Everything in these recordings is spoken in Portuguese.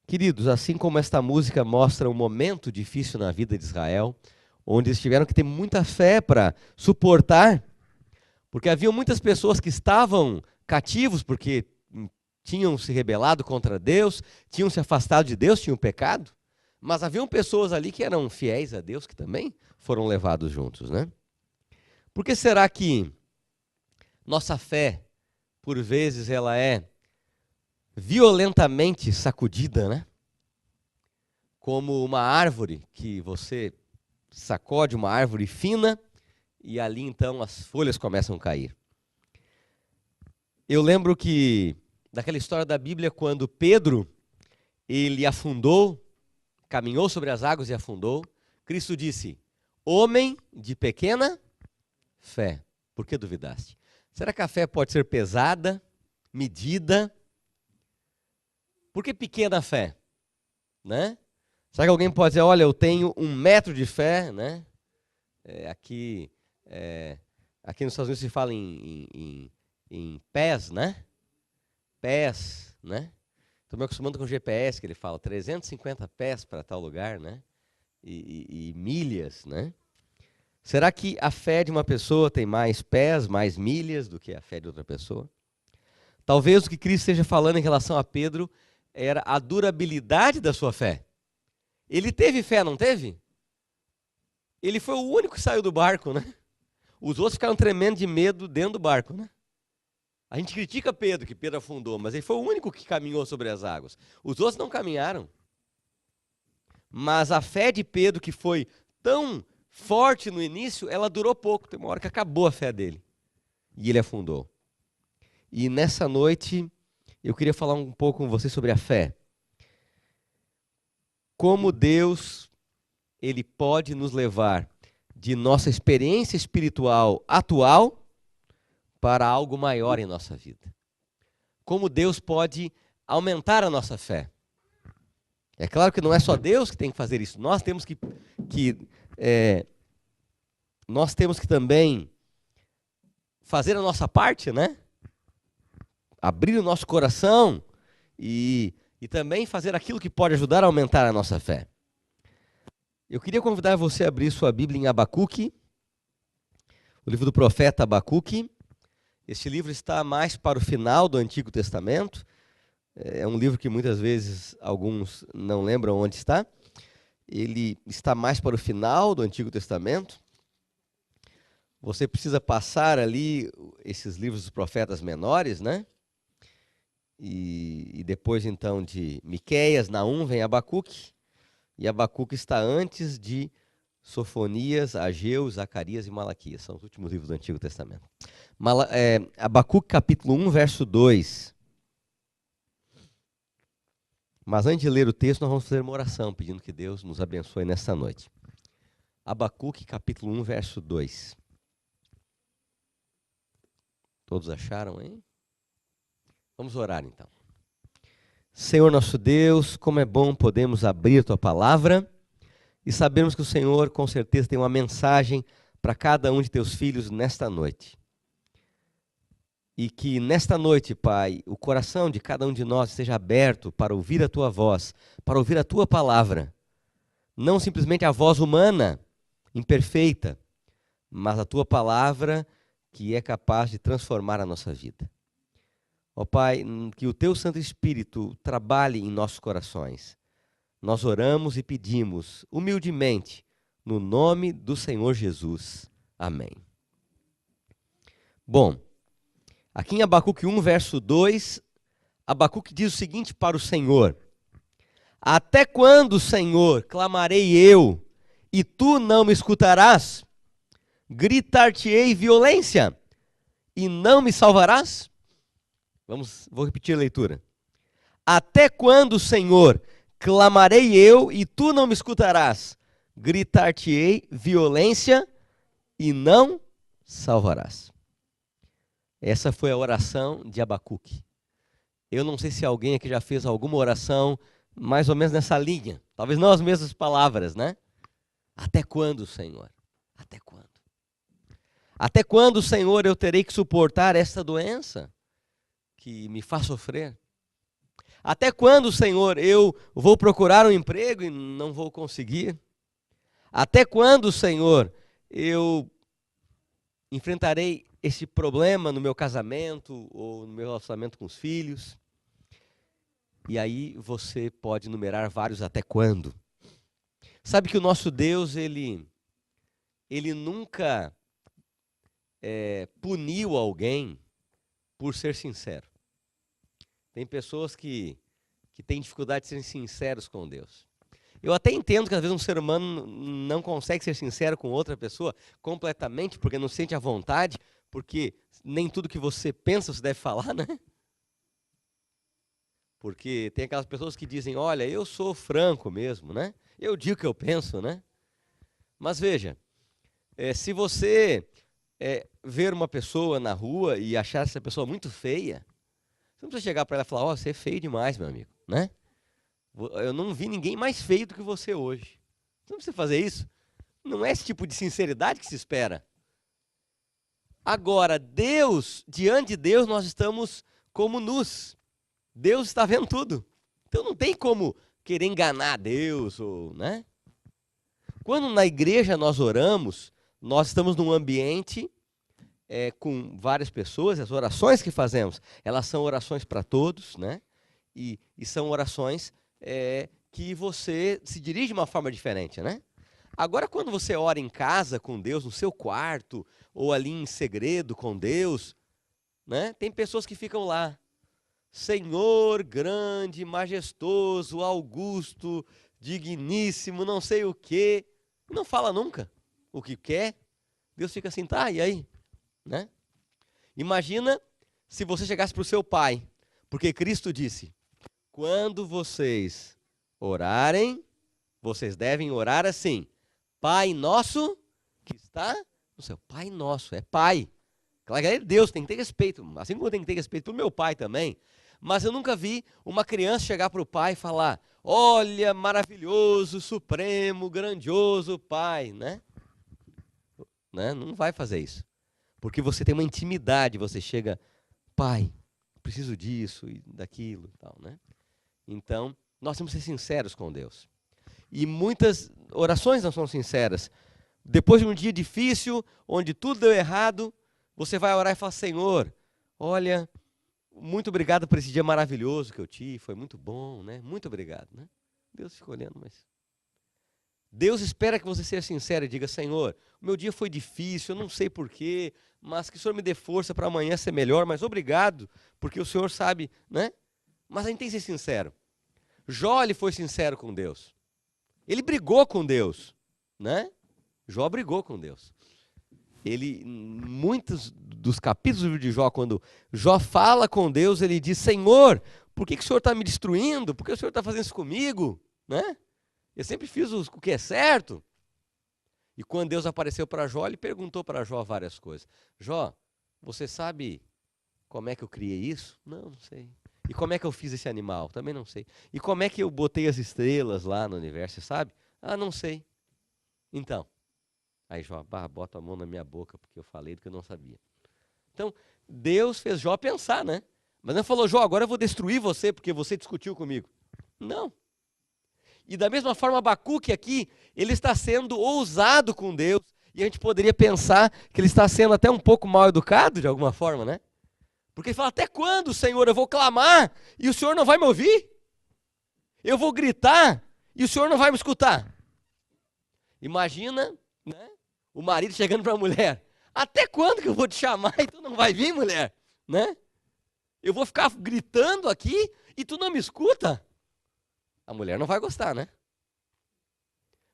Queridos, assim como esta música mostra um momento difícil na vida de Israel, onde eles tiveram que ter muita fé para suportar, porque havia muitas pessoas que estavam cativos porque tinham se rebelado contra Deus, tinham se afastado de Deus, tinham pecado, mas haviam pessoas ali que eram fiéis a Deus que também foram levados juntos, né? Por que será que nossa fé, por vezes, ela é violentamente sacudida, né? Como uma árvore que você sacode, uma árvore fina, e ali então as folhas começam a cair. Eu lembro que daquela história da Bíblia quando Pedro, ele afundou, caminhou sobre as águas e afundou, Cristo disse: homem de pequena fé, por que duvidaste? Será que a fé pode ser pesada, medida? Por que pequena fé? Né? Será que alguém pode dizer, olha, eu tenho 1 metro de fé, né? Aqui nos Estados Unidos se fala em pés, né? Pés, né? Estou me acostumando com o GPS, que ele fala 350 pés para tal lugar, né? E milhas, né? Será que a fé de uma pessoa tem mais pés, mais milhas do que a fé de outra pessoa? Talvez o que Cristo esteja falando em relação a Pedro era a durabilidade da sua fé. Ele teve fé, não teve? Ele foi o único que saiu do barco, né? Os outros ficaram tremendo de medo dentro do barco, né? A gente critica Pedro, que Pedro afundou, mas ele foi o único que caminhou sobre as águas. Os outros não caminharam. Mas a fé de Pedro, que foi tão forte no início, ela durou pouco. Tem uma hora que acabou a fé dele. E ele afundou. E nessa noite, eu queria falar um pouco com vocês sobre a fé. Como Deus, Ele pode nos levar de nossa experiência espiritual atual para algo maior em nossa vida. Como Deus pode aumentar a nossa fé. É claro que não é só Deus que tem que fazer isso. Nós temos que também fazer a nossa parte, né? Abrir o nosso coração e também fazer aquilo que pode ajudar a aumentar a nossa fé. Eu queria convidar você a abrir sua Bíblia em Abacuque, o livro do profeta Abacuque. Este livro está mais para o final do Antigo Testamento. É um livro que muitas vezes alguns não lembram onde está. Ele está mais para o final do Antigo Testamento. Você precisa passar ali esses livros dos profetas menores, né? E depois então de Miqueias, Naum, vem Abacuque. E Abacuque está antes de Sofonias, Ageu, Zacarias e Malaquias. São os últimos livros do Antigo Testamento. Abacuque capítulo 1, verso 2. Mas antes de ler o texto, nós vamos fazer uma oração, pedindo que Deus nos abençoe nesta noite. Abacuque capítulo 1, verso 2. Todos acharam, hein? Vamos orar então. Senhor nosso Deus, como é bom podemos abrir a Tua palavra e sabermos que o Senhor com certeza tem uma mensagem para cada um de Teus filhos nesta noite. E que nesta noite, Pai, o coração de cada um de nós esteja aberto para ouvir a Tua voz, para ouvir a Tua palavra. Não simplesmente a voz humana, imperfeita, mas a Tua palavra que é capaz de transformar a nossa vida. Ó Pai, que o Teu Santo Espírito trabalhe em nossos corações. Nós oramos e pedimos humildemente, no nome do Senhor Jesus. Amém. Bom, aqui em Abacuque 1, verso 2, Abacuque diz o seguinte para o Senhor: até quando, Senhor, clamarei eu, e Tu não me escutarás? Gritar-te-ei violência, e não me salvarás? Vou repetir a leitura. Até quando, Senhor, clamarei eu, e Tu não me escutarás? Gritar-te-ei violência, e não salvarás. Essa foi a oração de Abacuque. Eu não sei se alguém aqui já fez alguma oração mais ou menos nessa linha. Talvez não as mesmas palavras, né? Até quando, Senhor? Até quando? Até quando, Senhor, eu terei que suportar esta doença que me faz sofrer? Até quando, Senhor, eu vou procurar um emprego e não vou conseguir? Até quando, Senhor, eu enfrentarei esse problema no meu casamento ou no meu relacionamento com os filhos? E aí você pode numerar vários até quando. Sabe que o nosso Deus, ele nunca puniu alguém por ser sincero. Tem pessoas que têm dificuldade de serem sinceros com Deus. Eu até entendo que às vezes um ser humano não consegue ser sincero com outra pessoa completamente, porque não sente a vontade, porque nem tudo que você pensa você deve falar, né? Porque tem aquelas pessoas que dizem, olha, eu sou franco mesmo, né? Eu digo o que eu penso, né? Mas veja, se você ver uma pessoa na rua e achar essa pessoa muito feia, você não precisa chegar para ela e falar, ó, você é feio demais, meu amigo, né? Eu não vi ninguém mais feio do que você hoje. Você não precisa fazer isso. Não é esse tipo de sinceridade que se espera. Agora, Deus, diante de Deus, nós estamos como nus. Deus está vendo tudo. Então não tem como querer enganar Deus, né? Quando na igreja nós oramos, nós estamos num ambiente com várias pessoas, as orações que fazemos, elas são orações para todos, né? E são orações que você se dirige de uma forma diferente, né? Agora, quando você ora em casa com Deus, no seu quarto, ou ali em segredo com Deus, né? Tem pessoas que ficam lá, Senhor grande, majestoso, augusto, digníssimo, não sei o quê, não fala nunca o que quer. Deus fica assim, tá, e aí? Né? Imagina se você chegasse para o seu pai, porque Cristo disse, quando vocês orarem, vocês devem orar assim, Pai nosso que está no céu. Pai nosso, é pai. Claro que é Deus, tem que ter respeito, assim como eu tenho que ter respeito pelo meu pai também. Mas eu nunca vi uma criança chegar para o pai e falar, olha, maravilhoso, supremo, grandioso pai, né? Não vai fazer isso. Porque você tem uma intimidade, você chega, pai, preciso disso e daquilo e tal, né? Então, nós temos que ser sinceros com Deus. E muitas orações não são sinceras. Depois de um dia difícil, onde tudo deu errado, você vai orar e falar, Senhor, olha, muito obrigado por esse dia maravilhoso que eu tive, foi muito bom, né? Muito obrigado, né? Deus fica olhando, mas... Deus espera que você seja sincero e diga, Senhor, o meu dia foi difícil, eu não sei porquê, mas que o Senhor me dê força para amanhã ser melhor, mas obrigado, porque o Senhor sabe, né? Mas a gente tem que ser sincero. Jó, ele foi sincero com Deus. Ele brigou com Deus, né? Jó brigou com Deus. Muitos dos capítulos do livro de Jó, quando Jó fala com Deus, ele diz, Senhor, por que o Senhor está me destruindo? Por que o Senhor está fazendo isso comigo? Né? Eu sempre fiz o que é certo. E quando Deus apareceu para Jó, ele perguntou para Jó várias coisas. Jó, você sabe como é que eu criei isso? Não sei. E como é que eu fiz esse animal? Também não sei. E como é que eu botei as estrelas lá no universo, sabe? Ah, não sei. Então, aí Jó, bota a mão na minha boca, porque eu falei do que eu não sabia. Então, Deus fez Jó pensar, né? Mas não falou, Jó, agora eu vou destruir você, porque você discutiu comigo. Não. E da mesma forma, Abacuque aqui, ele está sendo ousado com Deus, e a gente poderia pensar que ele está sendo até um pouco mal educado, de alguma forma, né? Porque ele fala, até quando, Senhor, eu vou clamar, e o Senhor não vai me ouvir? Eu vou gritar, e o Senhor não vai me escutar? Imagina, né, o marido chegando para a mulher, até quando que eu vou te chamar e tu não vai vir, mulher? Né? Eu vou ficar gritando aqui e tu não me escuta? A mulher não vai gostar, né?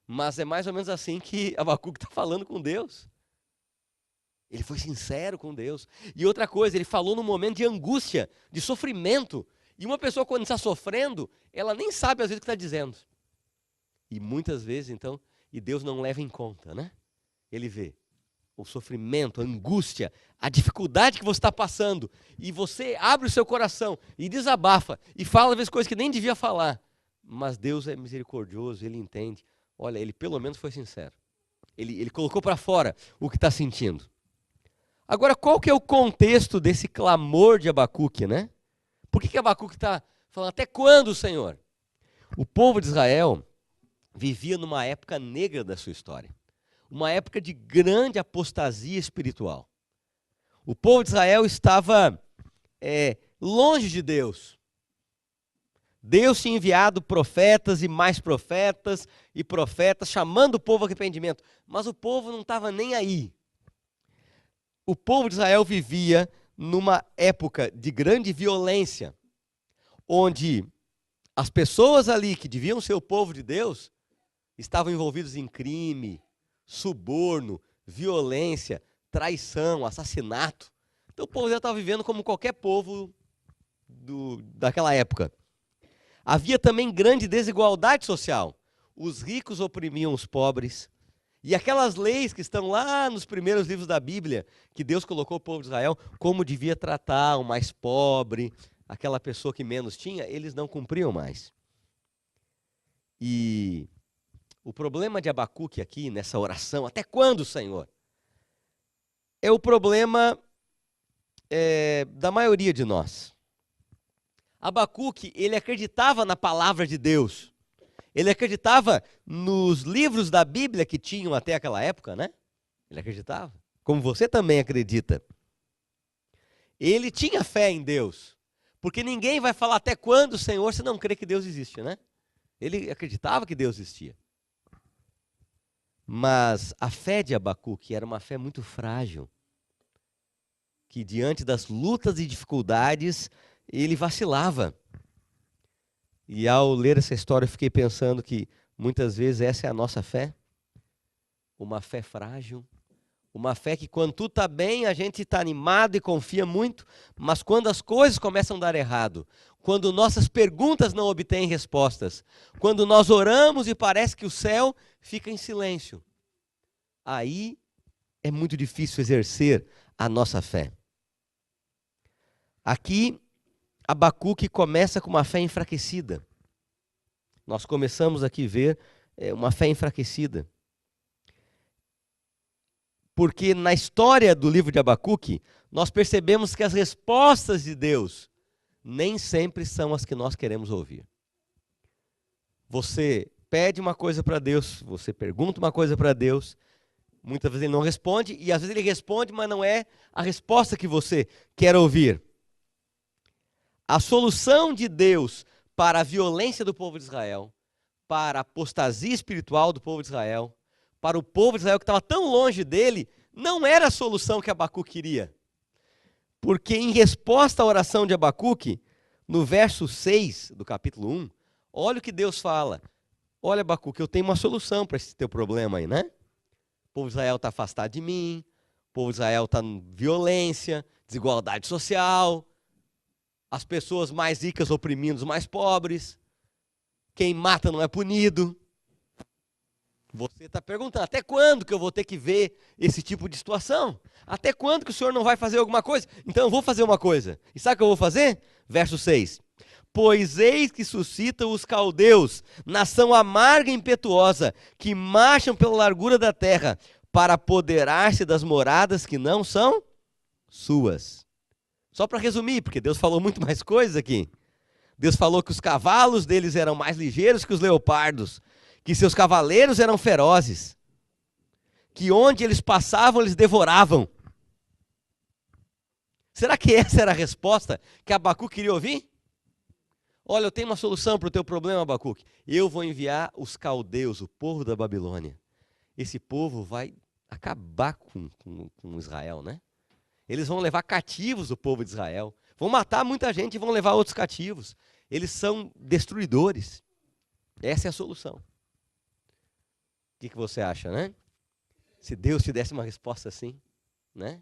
Mas é mais ou menos assim que Abacuque está falando com Deus. Ele foi sincero com Deus. E outra coisa, ele falou num momento de angústia, de sofrimento. E uma pessoa, quando está sofrendo, ela nem sabe às vezes o que está dizendo. E muitas vezes, então, e Deus não leva em conta, né? Ele vê o sofrimento, a angústia, a dificuldade que você está passando. E você abre o seu coração e desabafa. E fala às vezes coisas que nem devia falar. Mas Deus é misericordioso, Ele entende. Olha, Ele pelo menos foi sincero. Ele colocou para fora o que está sentindo. Agora, qual que é o contexto desse clamor de Abacuque, né? Por que Abacuque está falando, até quando, Senhor? O povo de Israel vivia numa época negra da sua história. Uma época de grande apostasia espiritual. O povo de Israel estava longe de Deus. Deus tinha enviado profetas e mais profetas e profetas, chamando o povo ao arrependimento. Mas o povo não estava nem aí. O povo de Israel vivia numa época de grande violência, onde as pessoas ali que deviam ser o povo de Deus estavam envolvidos em crime, suborno, violência, traição, assassinato. Então o povo já estava vivendo como qualquer povo daquela época. Havia também grande desigualdade social. Os ricos oprimiam os pobres. E aquelas leis que estão lá nos primeiros livros da Bíblia, que Deus colocou o povo de Israel, como devia tratar o mais pobre, aquela pessoa que menos tinha, eles não cumpriam mais. E o problema de Abacuque aqui, nessa oração, até quando, Senhor? É o problema da maioria de nós. Abacuque, ele acreditava na palavra de Deus. Ele acreditava nos livros da Bíblia que tinham até aquela época, né? Ele acreditava. Como você também acredita. Ele tinha fé em Deus. Porque ninguém vai falar até quando, Senhor, se não crê que Deus existe, né? Ele acreditava que Deus existia. Mas a fé de Abacuque era uma fé muito frágil. Que diante das lutas e dificuldades, ele vacilava. E ao ler essa história, eu fiquei pensando que muitas vezes essa é a nossa fé. Uma fé frágil. Uma fé que quando tudo está bem, a gente está animado e confia muito. Mas quando as coisas começam a dar errado, quando nossas perguntas não obtêm respostas, quando nós oramos e parece que o céu fica em silêncio, aí é muito difícil exercer a nossa fé. Aqui, Abacuque começa com uma fé enfraquecida. Nós começamos aqui a ver uma fé enfraquecida. Porque na história do livro de Abacuque, nós percebemos que as respostas de Deus nem sempre são as que nós queremos ouvir. Você pede uma coisa para Deus, você pergunta uma coisa para Deus, muitas vezes ele não responde, e às vezes ele responde, mas não é a resposta que você quer ouvir. A solução de Deus para a violência do povo de Israel, para a apostasia espiritual do povo de Israel, para o povo de Israel que estava tão longe dele, não era a solução que Abacuque queria. Porque em resposta à oração de Abacuque, no verso 6 do capítulo 1, olha o que Deus fala. Olha, Abacuque, eu tenho uma solução para esse teu problema aí, né? O povo de Israel está afastado de mim, o povo de Israel está em violência, desigualdade social, as pessoas mais ricas oprimindo os mais pobres, quem mata não é punido. Você está perguntando, até quando que eu vou ter que ver esse tipo de situação? Até quando que o Senhor não vai fazer alguma coisa? Então eu vou fazer uma coisa. E sabe o que eu vou fazer? Verso 6. Pois eis que suscitam os caldeus, nação amarga e impetuosa, que marcham pela largura da terra, para apoderar-se das moradas que não são suas. Só para resumir, porque Deus falou muito mais coisas aqui. Deus falou que os cavalos deles eram mais ligeiros que os leopardos, que seus cavaleiros eram ferozes, que onde eles passavam, eles devoravam. Será que essa era a resposta que Abacuque queria ouvir? Olha, eu tenho uma solução para o teu problema, Abacuque. Eu vou enviar os caldeus, o povo da Babilônia. Esse povo vai acabar com Israel, né? Eles vão levar cativos o povo de Israel. Vão matar muita gente e vão levar outros cativos. Eles são destruidores. Essa é a solução. O que você acha, né? Se Deus te desse uma resposta assim, né?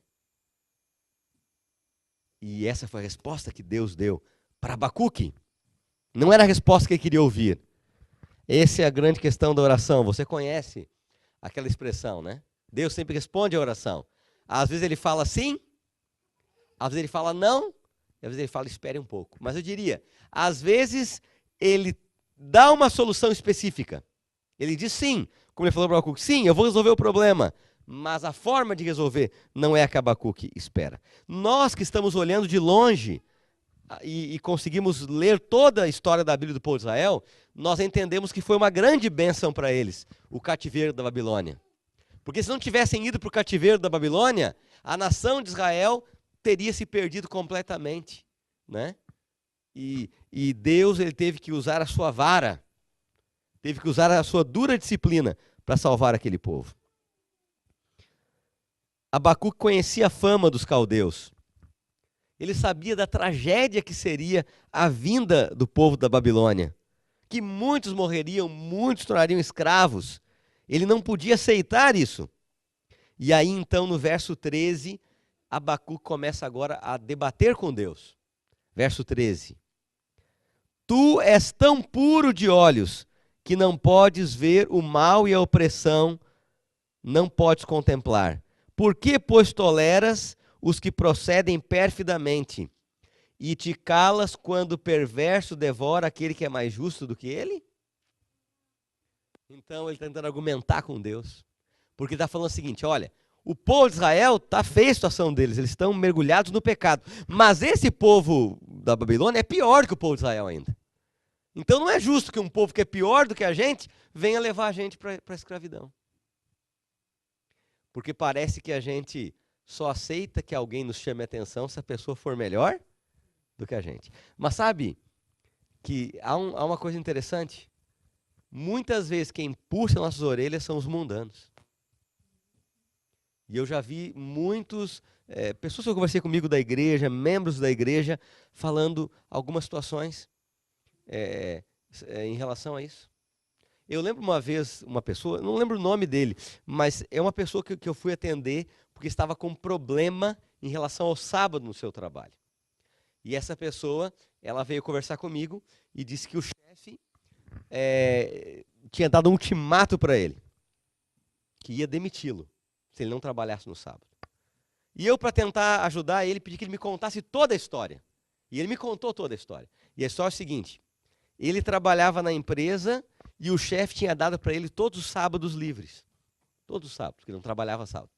E essa foi a resposta que Deus deu para Abacuque. Não era a resposta que ele queria ouvir. Essa é a grande questão da oração. Você conhece aquela expressão, né? Deus sempre responde a oração. Às vezes ele fala sim, às vezes ele fala não, e às vezes ele fala espere um pouco. Mas eu diria, às vezes ele dá uma solução específica. Ele diz sim, como ele falou para Abacuque, sim, eu vou resolver o problema. Mas a forma de resolver não é a que Abacuque espera. Nós que estamos olhando de longe, e conseguimos ler toda a história da Bíblia do povo de Israel, nós entendemos que foi uma grande bênção para eles, o cativeiro da Babilônia. Porque se não tivessem ido para o cativeiro da Babilônia, a nação de Israel teria se perdido completamente, né? E Deus, ele teve que usar a sua vara, teve que usar a sua dura disciplina para salvar aquele povo. Abacuque conhecia a fama dos caldeus. Ele sabia da tragédia que seria a vinda do povo da Babilônia, que muitos morreriam, muitos tornariam escravos. Ele não podia aceitar isso. E aí, então, no verso 13, Abacuque começa agora a debater com Deus. Verso 13. Tu és tão puro de olhos que não podes ver o mal e a opressão, não podes contemplar. Por que, pois, toleras os que procedem perfidamente e te calas quando o perverso devora aquele que é mais justo do que ele? Então ele está tentando argumentar com Deus, porque está falando o seguinte: olha, o povo de Israel está feia a situação deles, eles estão mergulhados no pecado, mas esse povo da Babilônia é pior que o povo de Israel ainda. Então não é justo que um povo que é pior do que a gente venha levar a gente para a escravidão. Porque parece que a gente só aceita que alguém nos chame a atenção se a pessoa for melhor do que a gente. Mas sabe que há uma coisa interessante? Muitas vezes quem puxa nossas orelhas são os mundanos. E eu já vi pessoas que eu conversei comigo da igreja, membros da igreja, falando algumas situações em relação a isso. Eu lembro uma vez uma pessoa, não lembro o nome dele, mas é uma pessoa que eu fui atender porque estava com um problema em relação ao sábado no seu trabalho. E essa pessoa, ela veio conversar comigo e disse que o chefe tinha dado um ultimato para ele, que ia demiti-lo se ele não trabalhasse no sábado. E eu, para tentar ajudar ele, pedi que ele me contasse toda a história. E ele me contou toda a história. E a história é a seguinte: ele trabalhava na empresa e o chefe tinha dado para ele todos os sábados livres. Todos os sábados, porque ele não trabalhava sábado.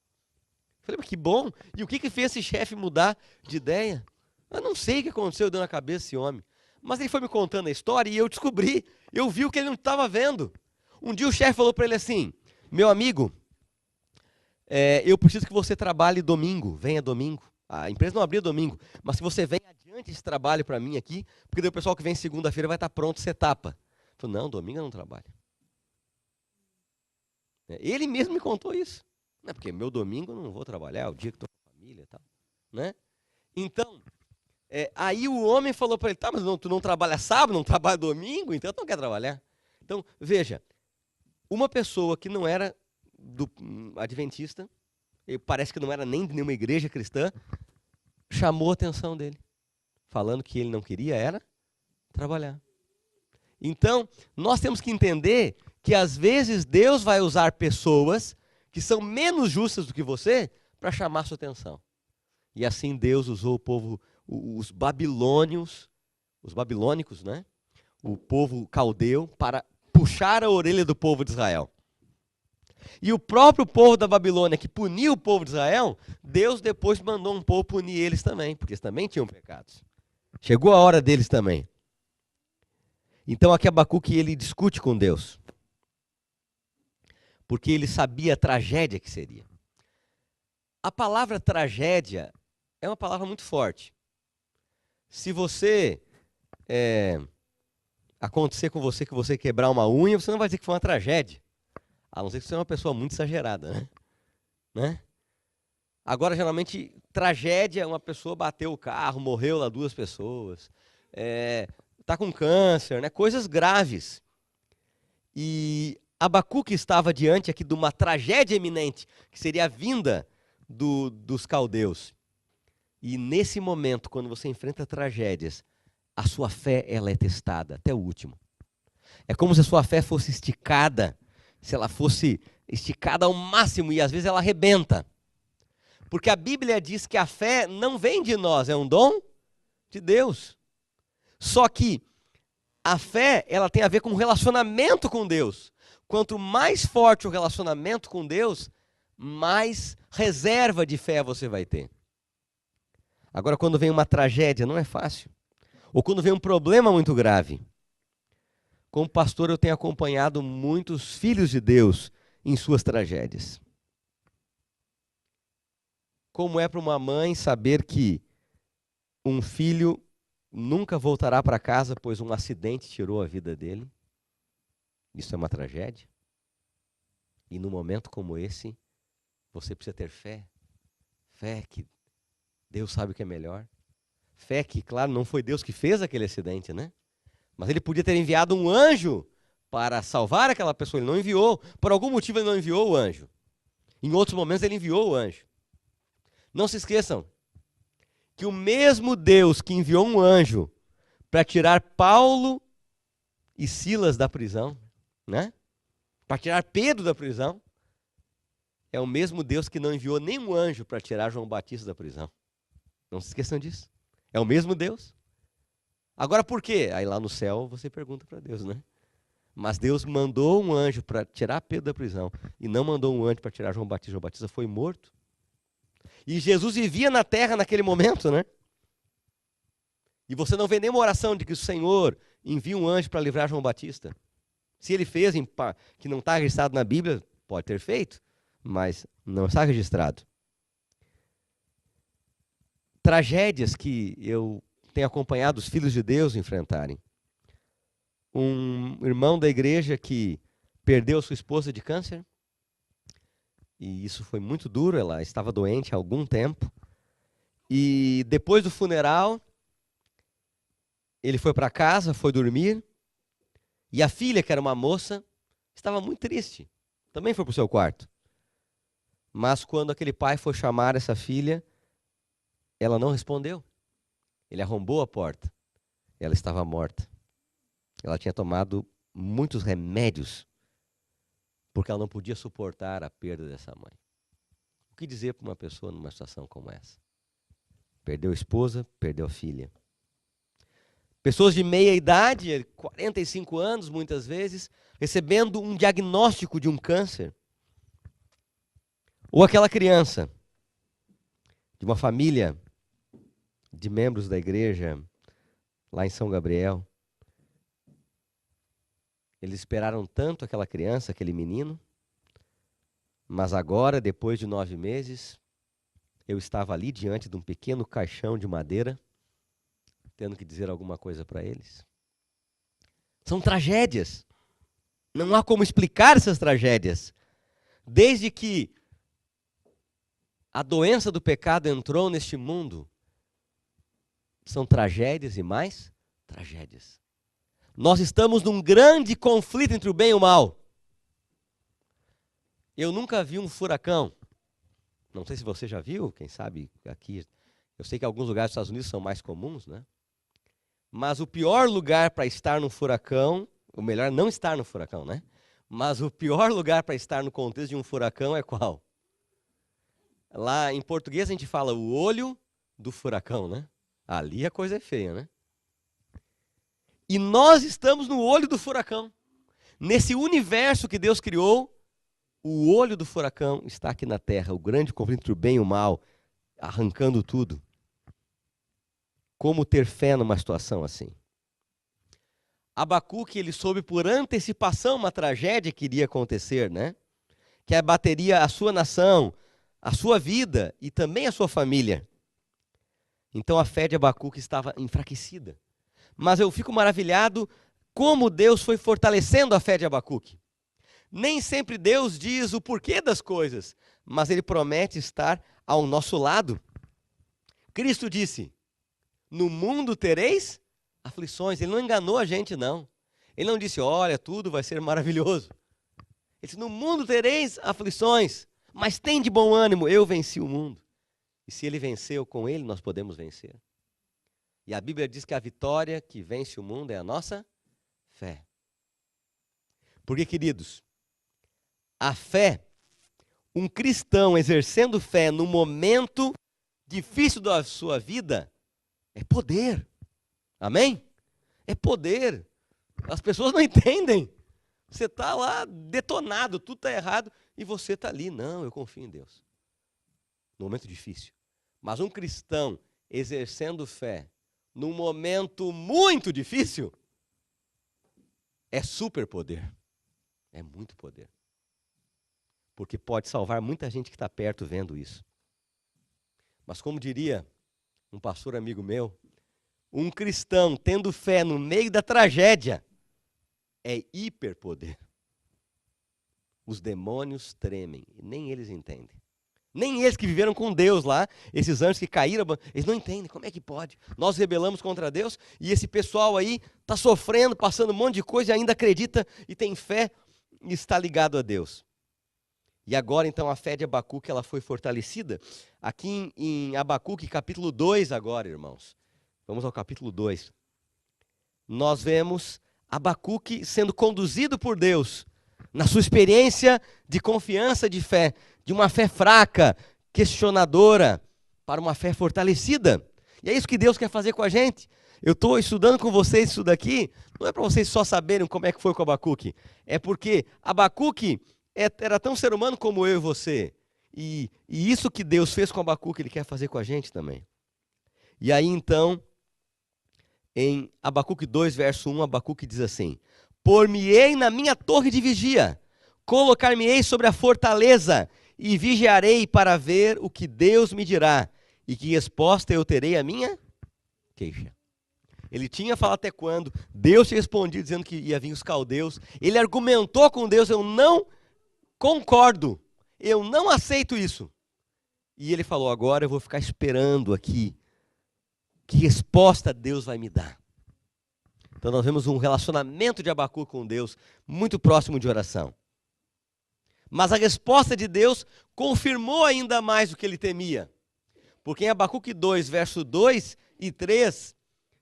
Eu falei, mas que bom! E o que fez esse chefe mudar de ideia? Eu não sei o que aconteceu, deu na cabeça esse homem. Mas ele foi me contando a história e eu descobri, eu vi o que ele não estava vendo. Um dia o chefe falou para ele assim: meu amigo, eu preciso que você trabalhe domingo, venha domingo. A empresa não abria domingo, mas se você vem adiante esse trabalho para mim aqui, porque daí o pessoal que vem segunda-feira vai estar pronto, você tapa. Eu falei, não, domingo eu não trabalho. Ele mesmo me contou isso. Não é porque meu domingo eu não vou trabalhar, é o dia que estou com a família e tal. Né? Então, aí o homem falou para ele, tá, mas tu não trabalha sábado, não trabalha domingo, então tu não quer trabalhar. Então, veja, uma pessoa que não era adventista, parece que não era nem de nenhuma igreja cristã, chamou a atenção dele, falando que ele não queria era trabalhar. Então, nós temos que entender que às vezes Deus vai usar pessoas que são menos justas do que você para chamar a sua atenção. E assim Deus usou o povo, os babilônicos, né? O povo caldeu, para puxar a orelha do povo de Israel. E o próprio povo da Babilônia, que puniu o povo de Israel, Deus depois mandou um povo punir eles também, porque eles também tinham pecados. Chegou a hora deles também. Então aqui Abacuque, ele discute com Deus, porque ele sabia a tragédia que seria. A palavra tragédia é uma palavra muito forte. Se você acontecer com você que você quebrar uma unha, você não vai dizer que foi uma tragédia. A não ser que você é uma pessoa muito exagerada, né? Agora, geralmente, tragédia é uma pessoa bateu o carro, morreu lá 2 pessoas, está com câncer, né? Coisas graves. E Abacuque estava diante aqui de uma tragédia iminente, que seria a vinda dos caldeus. E nesse momento, quando você enfrenta tragédias, a sua fé ela é testada até o último. É como se a sua fé fosse esticada, se ela fosse esticada ao máximo, e às vezes ela arrebenta. Porque a Bíblia diz que a fé não vem de nós, é um dom de Deus. Só que a fé, ela tem a ver com o relacionamento com Deus. Quanto mais forte o relacionamento com Deus, mais reserva de fé você vai ter. Agora, quando vem uma tragédia, não é fácil. ou quando vem um problema muito grave. Como pastor, eu tenho acompanhado muitos filhos de Deus em suas tragédias. Como é para uma mãe saber que um filho nunca voltará para casa, pois um acidente tirou a vida dele? Isso é uma tragédia. E num momento como esse, você precisa ter fé. Fé que Deus sabe o que é melhor. Fé que, claro, não foi Deus que fez aquele acidente, né? Mas ele podia ter enviado um anjo para salvar aquela pessoa. Ele não enviou. Por algum motivo ele não enviou o anjo. Em outros momentos ele enviou o anjo. Não se esqueçam que o mesmo Deus que enviou um anjo para tirar Paulo e Silas da prisão, né? Para tirar Pedro da prisão, é o mesmo Deus que não enviou nenhum anjo para tirar João Batista da prisão. Não se esqueçam disso. É o mesmo Deus. Agora por quê? Aí lá no céu você pergunta para Deus, né? Mas Deus mandou um anjo para tirar Pedro da prisão e não mandou um anjo para tirar João Batista. João Batista foi morto. E Jesus vivia na terra naquele momento, né? E você não vê nenhuma oração de que o Senhor envia um anjo para livrar João Batista. Se ele fez, que não está registrado na Bíblia, pode ter feito, mas não está registrado. Tragédias que eu tenho acompanhado os filhos de Deus enfrentarem. Um irmão da igreja que perdeu sua esposa de câncer. E isso foi muito duro, ela estava doente há algum tempo. E depois do funeral, ele foi para casa, foi dormir. E a filha, que era uma moça, estava muito triste. Também foi para o seu quarto. Mas quando aquele pai foi chamar essa filha, ela não respondeu. Ele arrombou a porta. Ela estava morta. Ela tinha tomado muitos remédios, porque ela não podia suportar a perda dessa mãe. O que dizer para uma pessoa numa situação como essa? Perdeu a esposa, perdeu a filha. Pessoas de meia idade, 45 anos muitas vezes, recebendo um diagnóstico de um câncer. Ou aquela criança de uma família de membros da igreja lá em São Gabriel. Eles esperaram tanto aquela criança, aquele menino, mas agora, depois de 9 meses, eu estava ali diante de um pequeno caixão de madeira, tendo que dizer alguma coisa para eles. São tragédias. Não há como explicar essas tragédias. Desde que a doença do pecado entrou neste mundo, são tragédias e mais tragédias. Nós estamos num grande conflito entre o bem e o mal. Eu nunca vi um furacão. Não sei se você já viu, quem sabe aqui. Eu sei que alguns lugares dos Estados Unidos são mais comuns, né? Mas o pior lugar para estar no furacão, ou melhor, não estar no furacão, né? Mas o pior lugar para estar no contexto de um furacão é qual? Lá em português a gente fala o olho do furacão, né? Ali a coisa é feia, né? E nós estamos no olho do furacão. Nesse universo que Deus criou, o olho do furacão está aqui na terra, o grande conflito entre o bem e o mal, arrancando tudo. Como ter fé numa situação assim? Abacuque, ele soube por antecipação uma tragédia que iria acontecer, né? Que abateria a sua nação, a sua vida e também a sua família. Então a fé de Abacuque estava enfraquecida. Mas eu fico maravilhado como Deus foi fortalecendo a fé de Abacuque. Nem sempre Deus diz o porquê das coisas, mas Ele promete estar ao nosso lado. Cristo disse, no mundo tereis aflições. Ele não enganou a gente, não. Ele não disse, olha, tudo vai ser maravilhoso. Ele disse, no mundo tereis aflições, mas tem de bom ânimo, eu venci o mundo. E se Ele venceu, com Ele nós podemos vencer. E a Bíblia diz que a vitória que vence o mundo é a nossa fé. Porque, queridos, a fé, um cristão exercendo fé no momento difícil da sua vida, é poder. Amém? É poder. As pessoas não entendem. Você está lá detonado, tudo está errado, e você está ali. Não, eu confio em Deus. No momento difícil. Mas um cristão exercendo fé, num momento muito difícil, é superpoder. É muito poder. Porque pode salvar muita gente que está perto vendo isso. Mas como diria um pastor amigo meu, um cristão tendo fé no meio da tragédia é hiperpoder. Os demônios tremem, e nem eles entendem. Nem eles que viveram com Deus lá, esses anjos que caíram, eles não entendem como é que pode. Nós rebelamos contra Deus e esse pessoal aí está sofrendo, passando um monte de coisa e ainda acredita e tem fé e está ligado a Deus. E agora então a fé de Abacuque ela foi fortalecida. Aqui em Abacuque capítulo 2 agora, irmãos. Vamos ao capítulo 2. Nós vemos Abacuque sendo conduzido por Deus na sua experiência de confiança, de fé, de uma fé fraca, questionadora, para uma fé fortalecida. E é isso que Deus quer fazer com a gente. Eu estou estudando com vocês isso daqui, não é para vocês só saberem como é que foi com Abacuque, é porque Abacuque era tão ser humano como eu e você. E isso que Deus fez com Abacuque, Ele quer fazer com a gente também. E aí então, em Abacuque 2, verso 1, Abacuque diz assim: por-me-ei na minha torre de vigia, colocar-me-ei sobre a fortaleza, e vigiarei para ver o que Deus me dirá, e que resposta eu terei à minha queixa. Ele tinha falado até quando, Deus tinha respondido dizendo que ia vir os caldeus, ele argumentou com Deus, eu não concordo, eu não aceito isso. E ele falou, agora eu vou ficar esperando aqui, que resposta Deus vai me dar. Então nós vemos um relacionamento de Abacuque com Deus muito próximo de oração. Mas a resposta de Deus confirmou ainda mais o que ele temia. Porque em Abacuque 2, verso 2 e 3,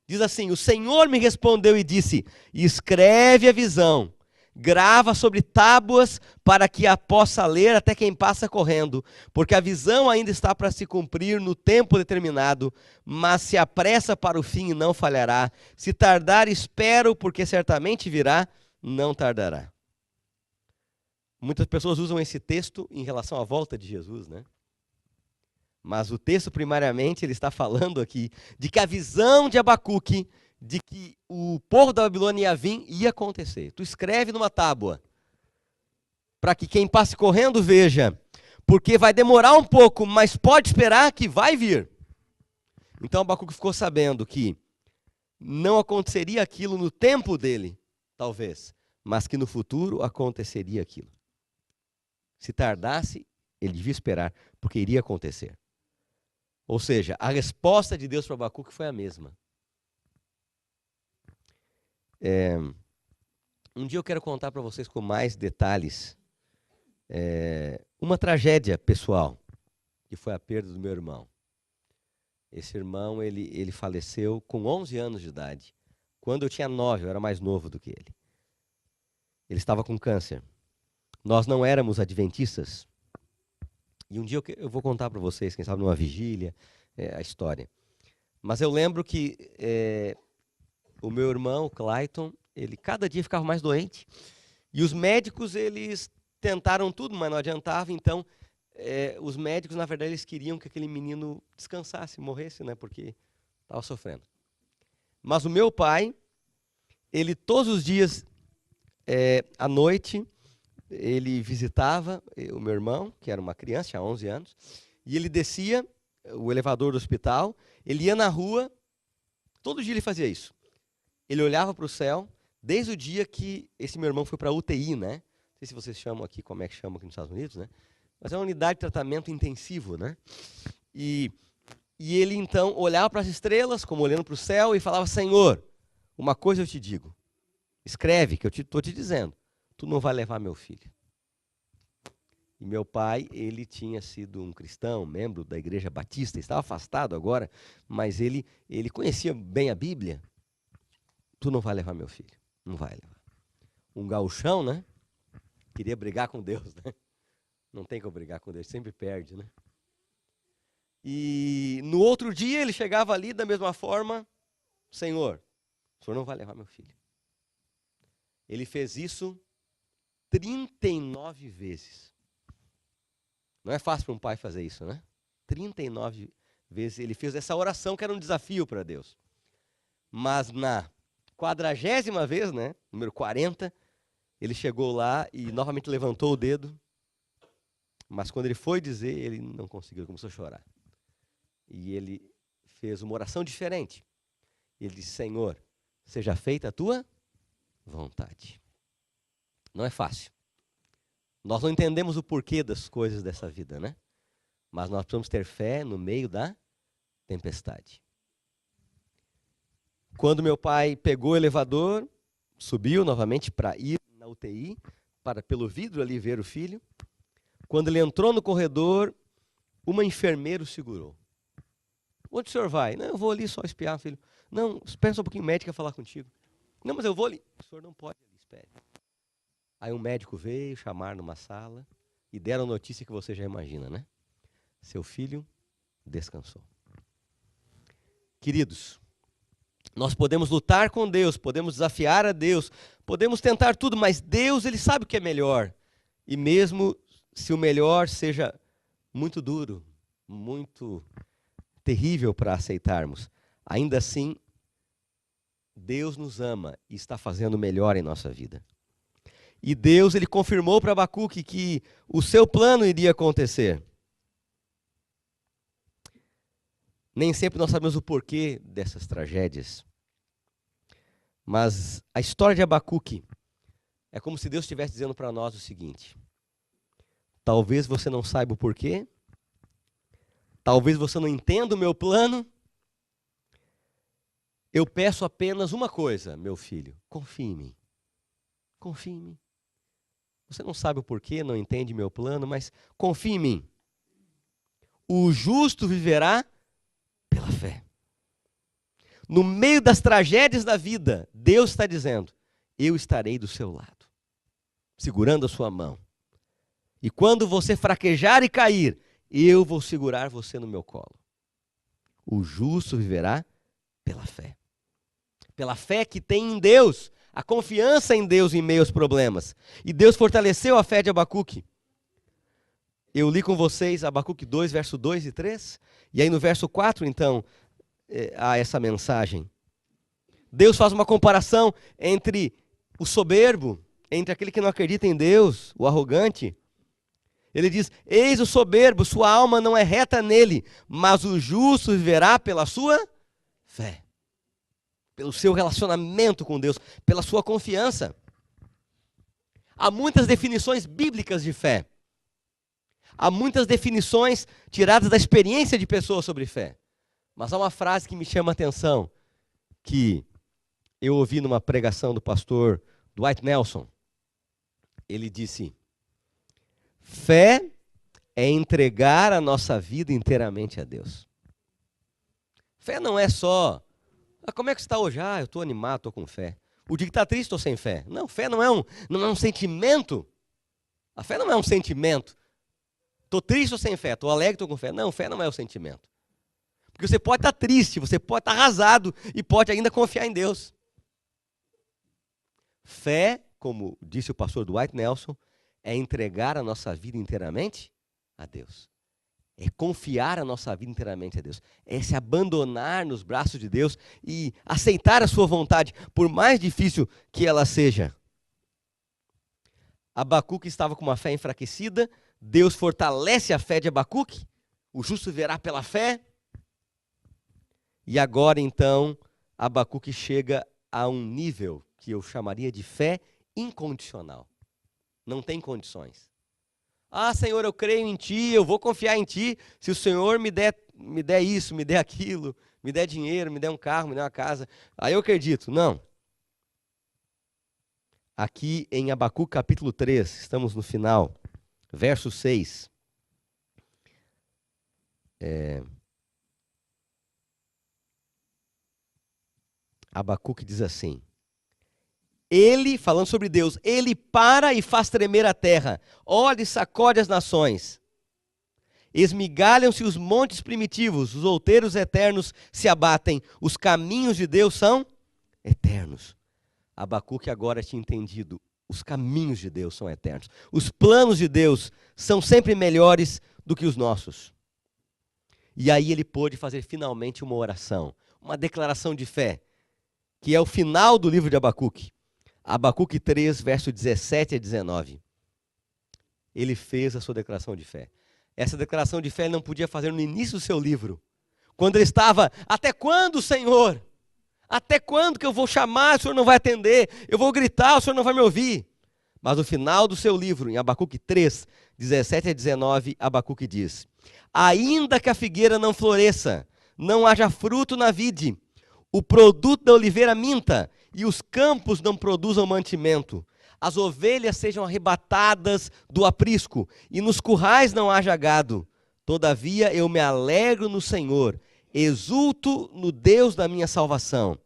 diz assim, o Senhor me respondeu e disse, escreve a visão, grava sobre tábuas para que a possa ler até quem passa correndo, porque a visão ainda está para se cumprir no tempo determinado, mas se apressa para o fim e não falhará. Se tardar, espero, porque certamente virá, não tardará. Muitas pessoas usam esse texto em relação à volta de Jesus, né? Mas o texto, primariamente, ele está falando aqui de que a visão de Abacuque, de que o povo da Babilônia ia vir, ia acontecer. Tu escreve numa tábua, para que quem passe correndo veja, porque vai demorar um pouco, mas pode esperar que vai vir. Então Abacuque ficou sabendo que não aconteceria aquilo no tempo dele, talvez, mas que no futuro aconteceria aquilo. Se tardasse, ele devia esperar, porque iria acontecer. Ou seja, a resposta de Deus para Abacuque foi a mesma. Um dia eu quero contar para vocês com mais detalhes uma tragédia pessoal, que foi a perda do meu irmão. Esse irmão, ele faleceu com 11 anos de idade. Quando eu tinha 9, eu era mais novo do que ele. Ele estava com câncer. Nós não éramos adventistas. E um dia eu vou contar para vocês, quem sabe numa vigília, a história. Mas eu lembro que o meu irmão, Clayton, ele cada dia ficava mais doente. E os médicos, eles tentaram tudo, mas não adiantava. Então, os médicos, na verdade, eles queriam que aquele menino descansasse, morresse, né? Porque estava sofrendo. Mas o meu pai, ele todos os dias, à noite, ele visitava o meu irmão, que era uma criança, tinha 11 anos, e ele descia o elevador do hospital, ele ia na rua, todo dia ele fazia isso. Ele olhava para o céu, desde o dia que esse meu irmão foi para a UTI, né? Não sei se vocês chamam aqui, como é que chamam aqui nos Estados Unidos, né? Mas é uma unidade de tratamento intensivo, né? E ele então olhava para as estrelas, como olhando para o céu, e falava, Senhor, uma coisa eu te digo, escreve, que eu estou te dizendo, tu não vai levar meu filho. E meu pai, ele tinha sido um cristão, membro da igreja batista, estava afastado agora, mas ele conhecia bem a Bíblia. Tu não vai levar meu filho, não vai levar. Um gauchão, né? Queria brigar com Deus, né? Não tem como brigar com Deus, sempre perde, né? E no outro dia ele chegava ali da mesma forma, Senhor, o Senhor não vai levar meu filho. Ele fez isso 39 vezes. Não é fácil para um pai fazer isso, né? 39 vezes ele fez essa oração que era um desafio para Deus. Mas na 40ª vez, né, número 40, ele chegou lá e novamente levantou o dedo. Mas quando ele foi dizer, ele não conseguiu, começou a chorar. E ele fez uma oração diferente. Ele disse: Senhor, seja feita a tua vontade. Não é fácil. Nós não entendemos o porquê das coisas dessa vida, né? Mas nós precisamos ter fé no meio da tempestade. Quando meu pai pegou o elevador, subiu novamente para ir na UTI, para pelo vidro ali ver o filho. Quando ele entrou no corredor, uma enfermeira o segurou. Onde o senhor vai? Não, eu vou ali só espiar, filho. Não, espera só um pouquinho, o médico quer falar contigo. Não, mas eu vou ali. O senhor não pode ali, espere. Aí um médico veio, chamar numa sala e deram notícia que você já imagina, né? Seu filho descansou. Queridos, nós podemos lutar com Deus, podemos desafiar a Deus, podemos tentar tudo, mas Deus, Ele sabe o que é melhor. E mesmo se o melhor seja muito duro, muito terrível para aceitarmos, ainda assim, Deus nos ama e está fazendo o melhor em nossa vida. E Deus, Ele confirmou para Abacuque que o seu plano iria acontecer. Nem sempre nós sabemos o porquê dessas tragédias. Mas a história de Abacuque é como se Deus estivesse dizendo para nós o seguinte: talvez você não saiba o porquê, talvez você não entenda o meu plano. Eu peço apenas uma coisa, meu filho: confie em mim. Confie em mim. Você não sabe o porquê, não entende meu plano, mas confie em mim. O justo viverá pela fé. No meio das tragédias da vida, Deus está dizendo: eu estarei do seu lado, segurando a sua mão. E quando você fraquejar e cair, eu vou segurar você no meu colo. O justo viverá pela fé. Pela fé que tem em Deus, a confiança em Deus em meio aos problemas. E Deus fortaleceu a fé de Abacuque. Eu li com vocês Abacuque 2, verso 2 e 3. E aí no verso 4, então, há essa mensagem. Deus faz uma comparação entre o soberbo, entre aquele que não acredita em Deus, o arrogante. Ele diz: eis o soberbo, sua alma não é reta nele, mas o justo viverá pela sua fé. Pelo seu relacionamento com Deus, pela sua confiança. Há muitas definições bíblicas de fé. Há muitas definições tiradas da experiência de pessoas sobre fé. Mas há uma frase que me chama a atenção, que eu ouvi numa pregação do pastor Dwight Nelson. Ele disse: fé é entregar a nossa vida inteiramente a Deus. Fé não é só: como é que você está hoje? Eu estou animado, estou com fé. O dia que está triste, estou sem fé. Não, fé não é um sentimento. A fé não é um sentimento. Estou triste ou sem fé? Estou alegre, estou com fé. Não, fé não é o sentimento. Porque você pode estar triste, você pode estar arrasado e pode ainda confiar em Deus. Fé, como disse o pastor Dwight Nelson, é entregar a nossa vida inteiramente a Deus. É confiar a nossa vida inteiramente a Deus. É se abandonar nos braços de Deus e aceitar a sua vontade, por mais difícil que ela seja. Abacuque estava com uma fé enfraquecida. Deus fortalece a fé de Abacuque. O justo verá pela fé. E agora, então, Abacuque chega a um nível que eu chamaria de fé incondicional. Não tem condições. Senhor, eu creio em Ti, eu vou confiar em Ti. Se o Senhor me der isso, me der aquilo, me der dinheiro, me der um carro, me der uma casa, aí eu acredito. Não. Aqui em Abacuque capítulo 3, estamos no final, verso 6. Abacuque diz assim: Ele, falando sobre Deus, Ele para e faz tremer a terra, olha e sacode as nações. Esmigalham-se os montes primitivos, os outeiros eternos se abatem, os caminhos de Deus são eternos. Abacuque agora tinha entendido, os caminhos de Deus são eternos. Os planos de Deus são sempre melhores do que os nossos. E aí ele pôde fazer finalmente uma oração, uma declaração de fé. que é o final do livro de Abacuque. Abacuque 3, verso 17 a 19. Ele fez a sua declaração de fé. Essa declaração de fé ele não podia fazer no início do seu livro. Quando ele estava, até quando, Senhor? Até quando que eu vou chamar, o Senhor não vai atender? Eu vou gritar, o Senhor não vai me ouvir. Mas no final do seu livro, em Abacuque 3, 17 a 19, Abacuque diz: ainda que a figueira não floresça, não haja fruto na vide, o produto da oliveira minta, e os campos não produzam mantimento, as ovelhas sejam arrebatadas do aprisco, e nos currais não haja gado, todavia eu me alegro no Senhor, exulto no Deus da minha salvação.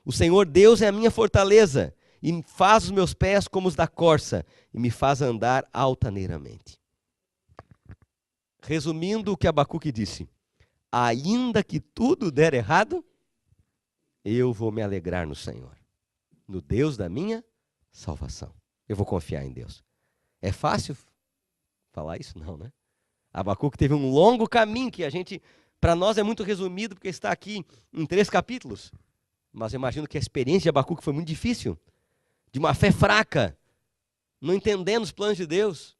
O Senhor Deus é a minha fortaleza, e faz os meus pés como os da corça, e me faz andar altaneiramente. Resumindo o que Abacuque disse: ainda que tudo der errado, eu vou me alegrar no Senhor, no Deus da minha salvação. Eu vou confiar em Deus. É fácil falar isso? Não, né? Abacuque teve um longo caminho que para nós é muito resumido, porque está aqui em 3 capítulos. Mas eu imagino que a experiência de Abacuque foi muito difícil, de uma fé fraca, não entendendo os planos de Deus.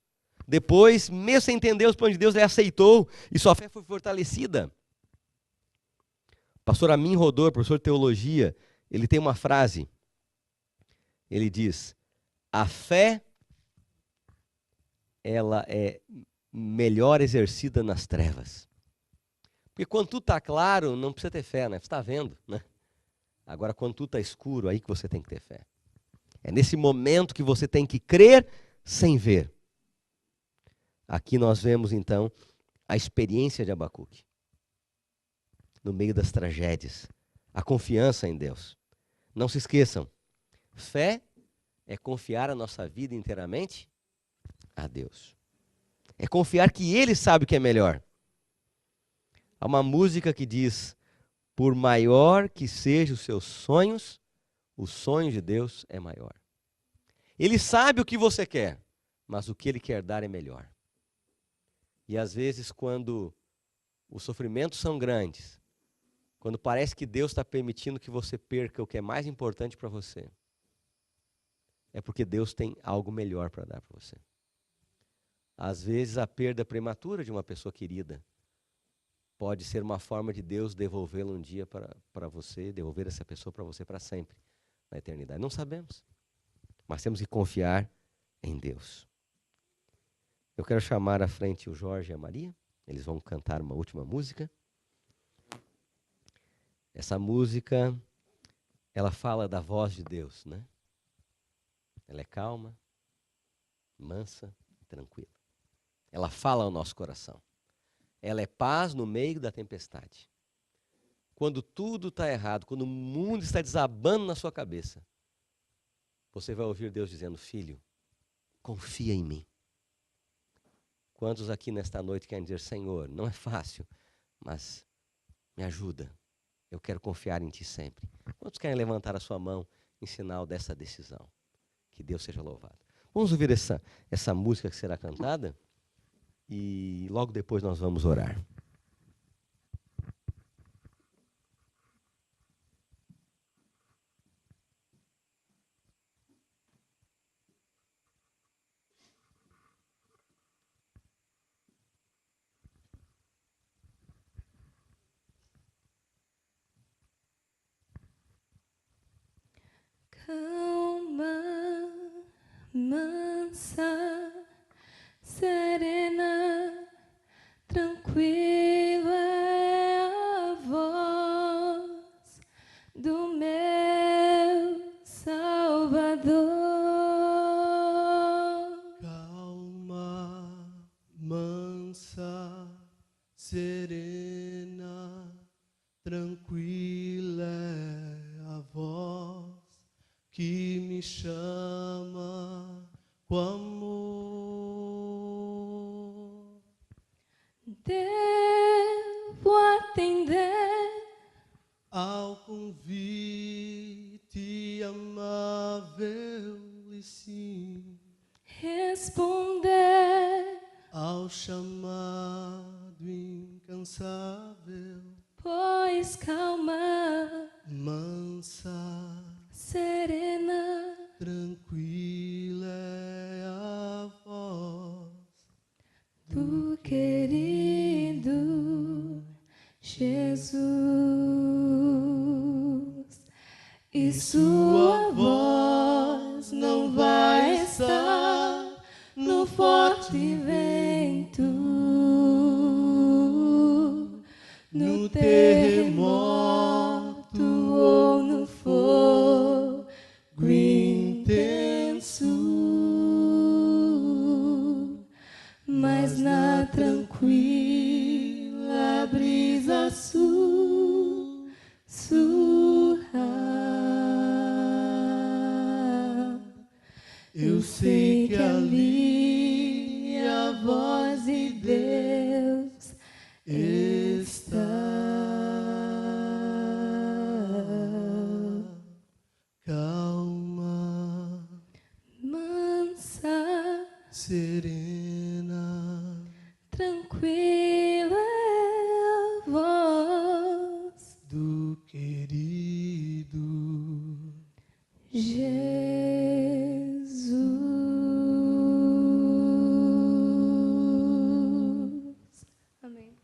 Depois, mesmo sem entender os planos de Deus, ele aceitou e sua fé foi fortalecida. Pastor Amin Rodor, professor de teologia, ele tem uma frase. Ele diz: a fé, ela é melhor exercida nas trevas. Porque quando tudo está claro, não precisa ter fé, né? Você está vendo, né? Agora, quando tudo está escuro, aí que você tem que ter fé. É nesse momento que você tem que crer sem ver. Aqui nós vemos, então, a experiência de Abacuque. No meio das tragédias. A confiança em Deus. Não se esqueçam, fé é confiar a nossa vida inteiramente a Deus. É confiar que Ele sabe o que é melhor. Há uma música que diz: por maior que sejam os seus sonhos, o sonho de Deus é maior. Ele sabe o que você quer, mas o que Ele quer dar é melhor. E às vezes, quando os sofrimentos são grandes, quando parece que Deus está permitindo que você perca o que é mais importante para você, é porque Deus tem algo melhor para dar para você. Às vezes, a perda prematura de uma pessoa querida pode ser uma forma de Deus devolvê-la um dia para você, devolver essa pessoa para você para sempre, na eternidade. Não sabemos, mas temos que confiar em Deus. Eu quero chamar à frente o Jorge e a Maria. Eles vão cantar uma última música. Essa música, ela fala da voz de Deus, né? Ela é calma, mansa e tranquila. Ela fala ao nosso coração. Ela é paz no meio da tempestade. Quando tudo está errado, quando o mundo está desabando na sua cabeça, você vai ouvir Deus dizendo: filho, confia em mim. Quantos aqui nesta noite querem dizer: Senhor, não é fácil, mas me ajuda. Eu quero confiar em Ti sempre. Quantos querem levantar a sua mão em sinal dessa decisão? Que Deus seja louvado. Vamos ouvir essa música que será cantada e logo depois nós vamos orar. Calma, mansa, serena, tranquila é a voz do meu Salvador. Calma, mansa, serena, tranquila é a voz que me chama com amor. Devo atender Ao convite amável e sim, responder, ao chamado incansável, pois calma mansa, serena, tranquila é a voz do querido Jesus. E sua voz não vai estar no forte vento, no terremoto ou no fogo intenso, mas na tranquila brisa sussurrar. Eu sei que ali a voz de Deus está. calma, Mansa, serena, tranquila é a voz do querido. Jesus. Amém.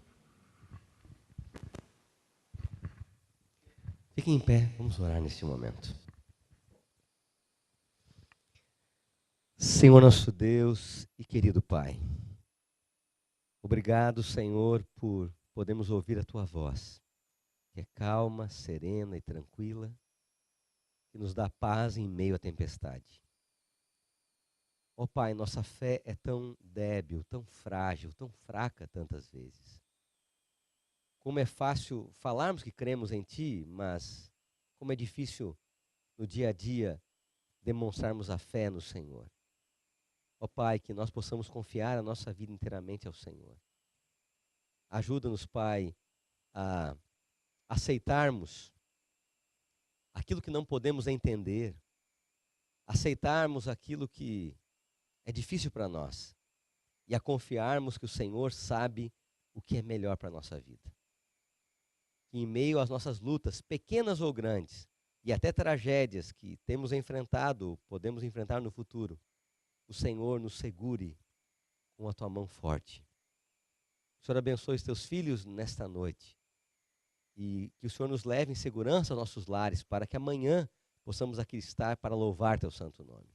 Fiquem em pé, vamos orar neste momento. Senhor nosso Deus e querido Pai, obrigado, Senhor, por podermos ouvir a Tua voz, que é calma, serena e tranquila, que nos dá paz em meio à tempestade. Ó Pai, nossa fé é tão débil, tão frágil, tão fraca tantas vezes. Como é fácil falarmos que cremos em Ti, mas como é difícil no dia a dia demonstrarmos a fé no Senhor. Ó Pai, que nós possamos confiar a nossa vida inteiramente ao Senhor. Ajuda-nos, Pai, a aceitarmos aquilo que não podemos entender, aceitarmos aquilo que é difícil para nós e a confiarmos que o Senhor sabe o que é melhor para a nossa vida. Que em meio às nossas lutas, pequenas ou grandes, e até tragédias que temos enfrentado, podemos enfrentar no futuro, o Senhor nos segure com a Tua mão forte. O Senhor abençoe os Teus filhos nesta noite. E que o Senhor nos leve em segurança aos nossos lares, para que amanhã possamos aqui estar para louvar Teu santo nome.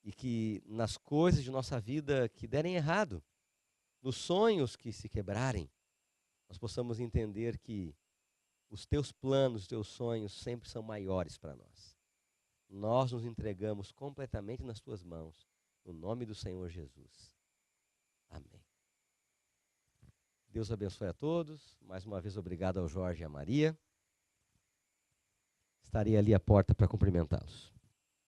E que nas coisas de nossa vida que derem errado, nos sonhos que se quebrarem, nós possamos entender que os Teus planos, os Teus sonhos sempre são maiores para nós. Nós nos entregamos completamente nas Tuas mãos, no nome do Senhor Jesus. Amém. Deus abençoe a todos. Mais uma vez, obrigado ao Jorge e à Maria. Estarei ali à porta para cumprimentá-los.